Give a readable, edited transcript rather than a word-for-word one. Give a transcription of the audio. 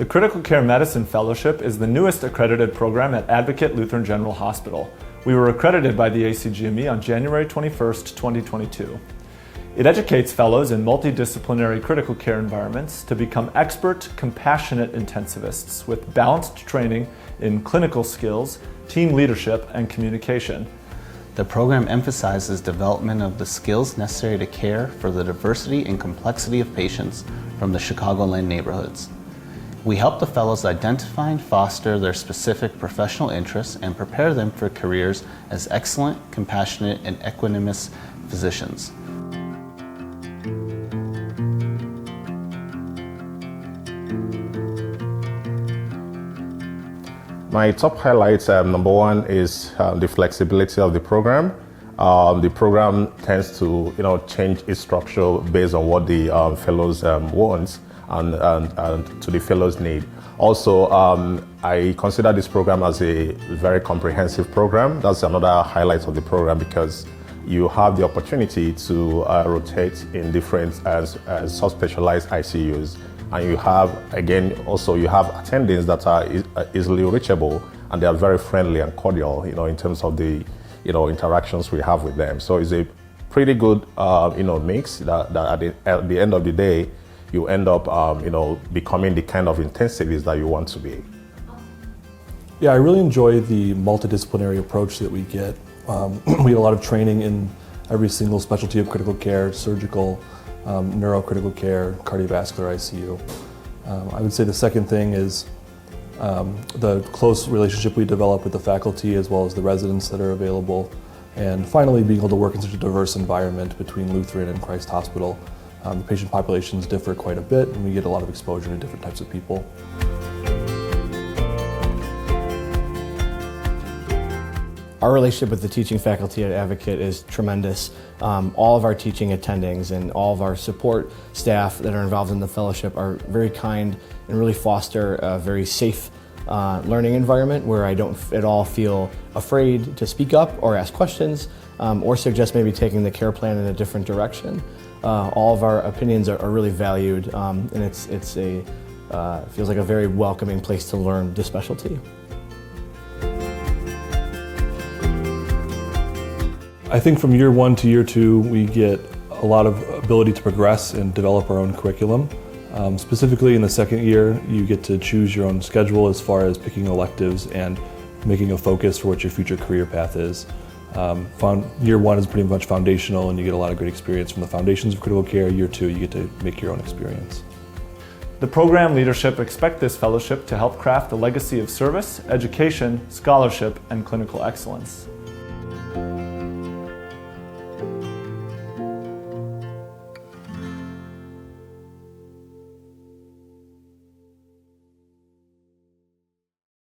The Critical Care Medicine Fellowship is the newest accredited program at Advocate Lutheran General Hospital. We were accredited by the ACGME on January 21st, 2022. It educates fellows in multidisciplinary critical care environments to become expert, compassionate intensivists with balanced training in clinical skills, team leadership, and communication. The program emphasizes development of the skills necessary to care for the diversity and complexity of patients from the Chicagoland neighborhoods. We help the fellows identify and foster their specific professional interests and prepare them for careers as excellent, compassionate, and equanimous physicians. My top highlights, number one is the flexibility of the program. The program tends to change its structure based on what the fellows want and to the fellows' need. Also, I consider this program as a very comprehensive program. That's another highlight of the program because you have the opportunity to rotate in different subspecialized ICUs. And you have, again, also you have attendings that are easily reachable, and they are very friendly and cordial, in terms of the, interactions we have with them. So it's a pretty good, mix that at the end of the day, you end up, becoming the kind of intensivist that you want to be. Yeah, I really enjoy the multidisciplinary approach that we get. We get a lot of training in every single specialty of critical care, surgical, neurocritical care, cardiovascular ICU. I would say the second thing is the close relationship we develop with the faculty as well as the residents that are available. And finally, being able to work in such a diverse environment between Lutheran and Christ Hospital. The patient populations differ quite a bit, and we get a lot of exposure to different types of people. Our relationship with the teaching faculty at Advocate is tremendous. All of our teaching attendings and all of our support staff that are involved in the fellowship are very kind and really foster a very safe learning environment where I don't at all feel afraid to speak up or ask questions or suggest maybe taking the care plan in a different direction. All of our opinions are really valued, and it feels like a very welcoming place to learn the specialty. I think from year one to year two, we get a lot of ability to progress and develop our own curriculum. Specifically in the second year, you get to choose your own schedule as far as picking electives and making a focus for what your future career path is. Year one is pretty much foundational, and you get a lot of great experience from the foundations of critical care. Year two, you get to make your own experience. The program leadership expect this fellowship to help craft a legacy of service, education, scholarship, and clinical excellence.